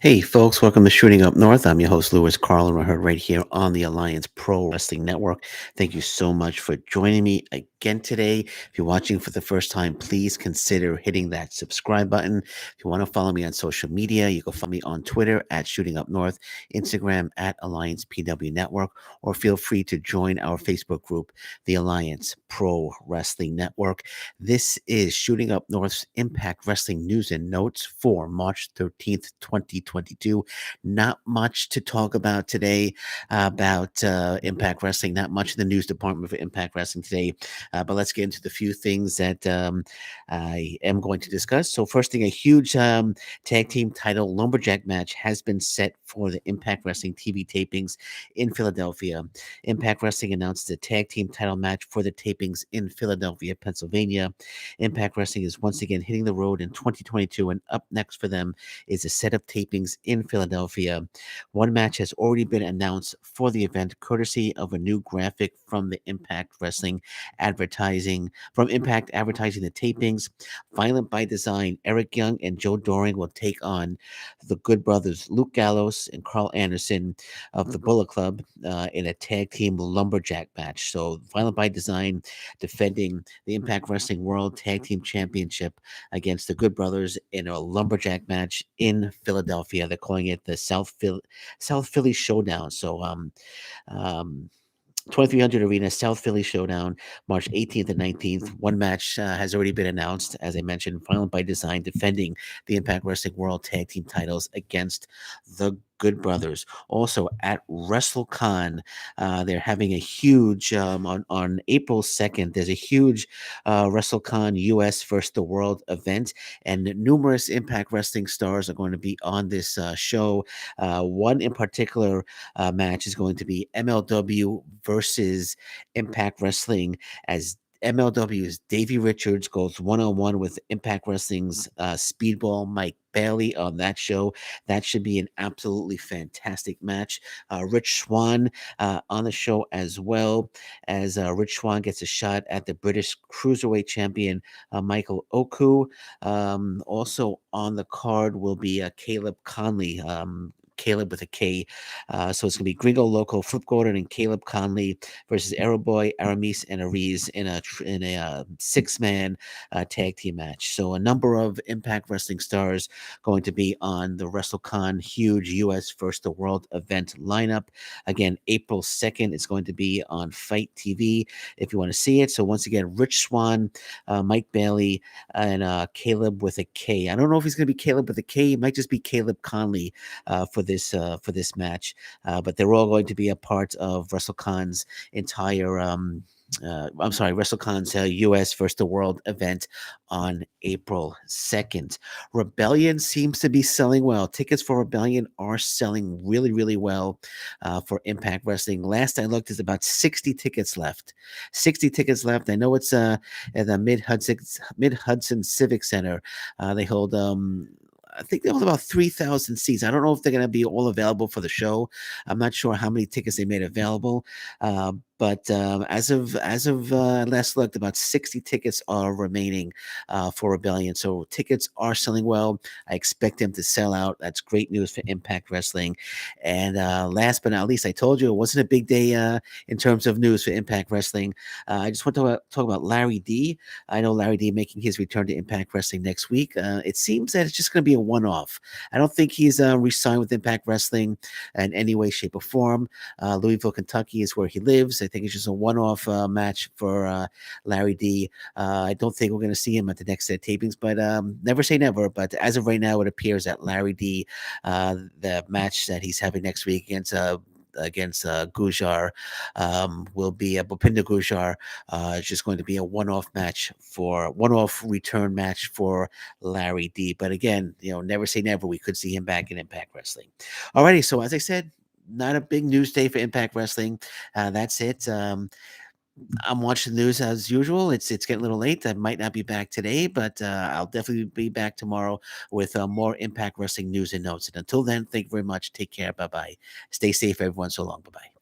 Hey, folks, welcome to Shooting Up North. I'm your host, Lewis Carl, and we're heard right here on the Alliance Pro Wrestling Network. Thank you so much for joining me again today. If you're watching for the first time, please consider hitting that subscribe button. If you want to follow me on social media, you can follow me on Twitter at Shooting Up North, Instagram at Alliance PW Network, or feel free to join our Facebook group, the Alliance Pro Wrestling Network. This is Shooting Up North's Impact Wrestling News and Notes for March 13th, 2022. Not much to talk about today about Impact Wrestling, not much in the news department for Impact Wrestling today, but let's get into the few things that I am going to discuss. So, first thing, a huge tag team title lumberjack match has been set for the Impact Wrestling TV tapings in Philadelphia. Impact Wrestling announced the tag team title match for the tapings in Philadelphia, Pennsylvania. Impact Wrestling is once again hitting the road in 2022, and up next for them is a set of tapings in Philadelphia. One match has already been announced for the event, courtesy of a new graphic from the Impact Wrestling advertising, from Impact Advertising the tapings. Violent by Design, Eric Young and Joe Doring will take on the Good Brothers, Luke Gallows and Carl Anderson of the Bullet Club in a tag team lumberjack match. So, Violent by Design defending the Impact Wrestling World Tag Team Championship against the Good Brothers in a lumberjack match in Philadelphia. They're calling it the South Philly Showdown. So, um, 2300 Arena, South Philly Showdown, March 18th and 19th. One match has already been announced, as I mentioned, Violent by Design defending the Impact Wrestling World Tag Team titles against the Good Brothers. Also at Wrestlecon, they're having a huge, on April 2nd, there's a huge Wrestlecon US First the World event, and numerous Impact Wrestling stars are going to be on this show. One in particular match is going to be MLW versus Impact Wrestling, as MLW's Davey Richards goes one on one with Impact Wrestling's Speedball Mike Bailey on that show. That should be an absolutely fantastic match. Rich Swan on the show as well, as Rich Swan gets a shot at the British Cruiserweight Champion Michael Oku. Also on the card will be Caleb Conley. Caleb with a K. So it's going to be Gringo Loco, Flip Gordon, and Caleb Conley versus Aeroboy, Aramis, and Ariz in a six-man tag team match. So a number of Impact Wrestling stars going to be on the WrestleCon huge US First the World event lineup. Again, April 2nd, it's going to be on Fight TV if you want to see it. So once again, Rich Swan, Mike Bailey, and Caleb with a K. I don't know if he's going to be Caleb with a K. It might just be Caleb Conley for this match. But they're all going to be a part of WrestleCon's entire. I'm sorry, WrestleCon's US First the World event on April 2nd. Rebellion seems to be selling well. Tickets for Rebellion are selling really, really well for Impact Wrestling. Last I looked, there's about 60 tickets left. 60 tickets left. I know it's at the Mid Hudson Civic Center. They hold I think they hold about 3,000 seats. I don't know if they're going to be all available for the show. I'm not sure how many tickets they made available. But as of last looked, about 60 tickets are remaining for Rebellion. So tickets are selling well. I expect them to sell out. That's great news for Impact Wrestling. And last but not least, I told you it wasn't a big day in terms of news for Impact Wrestling. I just want to talk about Larry D. I know Larry D making his return to Impact Wrestling next week. It seems that it's just going to be a one-off. I don't think he's re-signed with Impact Wrestling in any way, shape, or form. Louisville, Kentucky is where he lives. I think it's just a one-off match for Larry D. I don't think we're going to see him at the next set of tapings, but never say never. But as of right now, it appears that Larry D, the match that he's having next week against Gujar will be Bhupinder Gujar. It's just going to be a one-off return match for Larry D. But again, never say never. We could see him back in Impact Wrestling. Alrighty, so as I said, not a big news day for Impact Wrestling. That's it. I'm watching the news as usual. It's getting a little late. I might not be back today, but I'll definitely be back tomorrow with more Impact Wrestling news and notes. And until then, thank you very much. Take care. Bye bye. Stay safe, everyone. So long. Bye bye.